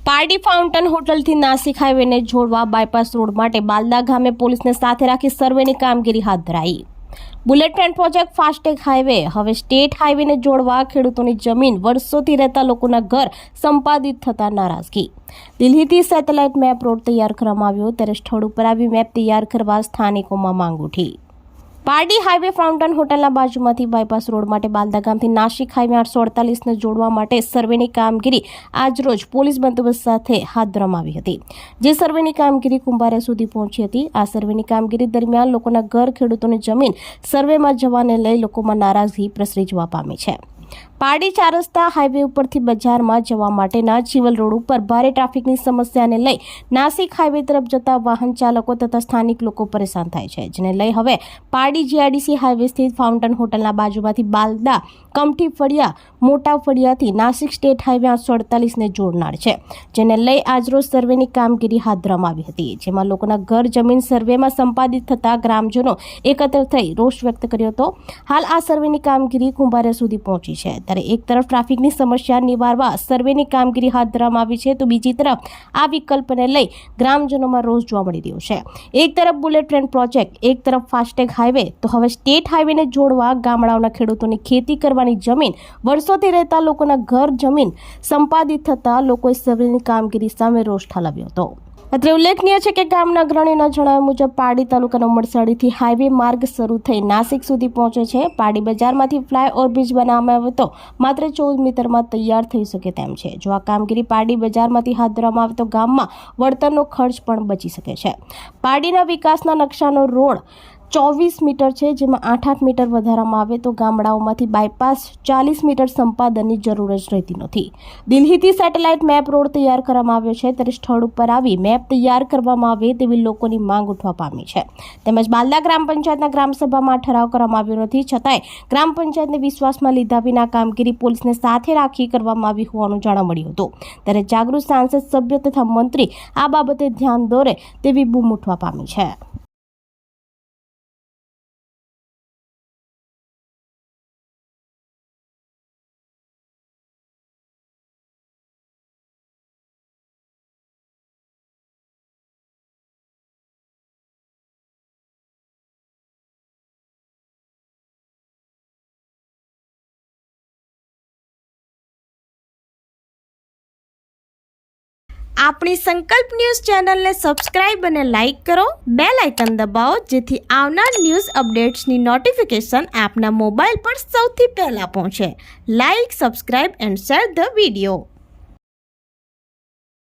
Pardi fountain હોટલથી Nashik હાઈવેને જોડવા bypass road માટે બાલદા ગામે પોલીસને સાથે રાખી સર્વેની કામગીરી હાથ ધરાઈ। Bullet train project FASTag highway હવે સ્ટેટ હાઈવેને જોડવા ખેડૂતોની જમીન વર્ષોથી રહેતા લોકોના ઘર સંપાદિત થતા નારાજગી। દિલ્હીથી સેટેલાઇટ મેપ રોડ તૈયાર કરવામાં આવ્યો ત્યારે સ્થળ ઉપર આવી મેપ તૈયાર કરવા સ્થાનિકોમાં માંગ ઉઠી। પારડી હાઈવે ફાઉન્ટન હોટલના બાજુમાંથી બાયપાસ રોડ માટે બાલદા ગામથી નાસિક હાઈવે 848ને જોડવા માટે સર્વેની કામગીરી આજરોજ પોલીસ બંદોબસ્ત સાથે હાથ ધરવામાં આવી હતી, જે સર્વેની કામગીરી કુંભારે સુધી પહોંચી હતી। આ સર્વેની કામગીરી દરમિયાન લોકોના ઘર, ખેડૂતોની જમીન સર્વેમાં જવાને લઈ લોકોમાં નારાજગી પ્રસરી જવા પામી છે। પારડી 4 રસ્તા હાઈવે ઉપરથી બજારમાં જવા માટેના ચિવલ રોડ ઉપર ભારે ટ્રાફિકની સમસ્યાને લઈ નાસિક હાઈવે તરફ જતા વાહન ચાલકો તથા સ્થાનિક લોકો પરેશાન થાય છે, જેને લઈ હવે પારડી જીઆઈડીસી હાઈવે સ્થિત ફાઉન્ટન હોટલના બાજુમાંથી બાલદા કમઠી ફળિયા મોટા ફળિયાથી નાસિક સ્ટેટ હાઈવે 848ને જોડનાર છે, જેને લઈ આજરોજ સર્વેની કામગીરી હાથ ધરવામાં આવી હતી, જેમાં લોકોના ઘર, જમીન સર્વેમાં સંપાદિત થતા ગ્રામજનો એકત્ર થઈ રોષ વ્યક્ત કર્યો હતો। હાલ આ સર્વેની કામગીરી કુંભારે સુધી પહોંચી છે, ત્યારે એક તરફ ટ્રાફિકની સમસ્યા નિવારવા સર્વેની કામગીરી હાથ ધરવામાં આવી છે, તો બીજી તરફ આ વિકલ્પને લઈ ગ્રામજનોમાં રોષ જોવા મળી રહ્યો છે। એક તરફ બુલેટ ટ્રેન પ્રોજેક્ટ, એક તરફ ફાસ્ટેગ હાઈવે, તો હવે સ્ટેટ હાઈવેને જોડવા ગામડાઓના ખેડૂતોની ખેતી કરવાની જમીન, વર્ષોથી રહેતા લોકોના ઘર, જમીન સંપાદિત થતા લોકોએ સર્વેની કામગીરી સામે રોષ ઠાલવ્યો હતો। અત્રે ઉલ્લેખનીય છે કે ગામના અગ્રણીના જણાવ્યા મુજબ પારડી તાલુકાના ઉમરસાડીથી હાઈવે માર્ગ શરૂ થઈ નાસિક સુધી પહોંચે છે। પારડી બજારમાંથી ફ્લાયઓવર બ્રિજ બનાવવામાં આવે તો માત્ર 14 મીટરમાં તૈયાર થઈ શકે તેમ છે। જો આ કામગીરી પારડી બજારમાંથી હાથ ધરવામાં આવે તો ગામમાં વળતરનો ખર્ચ પણ બચી શકે છે। પારડીના વિકાસના નકશાનો રોડ 24 મીટર છે, જેમાં 8 મીટર વધારવામાં આવે તો ગામડાઓમાંથી બાયપાસ 40 મીટર સંપાદનની જરૂર જ રહેતી નથી। દિલ્હીથી સેટેલાઇટ મેપ રોડ તૈયાર કરવામાં આવ્યો છે, ત્યારે સ્થળ ઉપર આવી મેપ તૈયાર કરવામાં આવે તેવી લોકોની માંગ ઉઠવા પામી છે। તેમજ બાલદા ગ્રામ પંચાયતના ગ્રામસભામાં ઠરાવ કરવામાં આવ્યો નથી, છતાંય ગ્રામ પંચાયતને વિશ્વાસમાં લીધા વિના કામગીરી પોલીસને સાથે રાખી કરવામાં આવી હોવાનું જાણવા મળ્યું હતું, ત્યારે જાગૃત સાંસદ સભ્ય તથા મંત્રી આ બાબતે ધ્યાન દોરે તેવી બૂમ ઉઠવા પામી છે। આપણી સંકલ્પ ન્યૂઝ ચેનલને સબસ્ક્રાઇબ અને લાઇક કરો, બેલ આઇકન દબાવો, જેથી આવનાર ન્યૂઝ અપડેટ્સની નોટિફિકેશન આપના મોબાઈલ પર સૌથી પહેલા પહોંચે। Like, subscribe and share the video.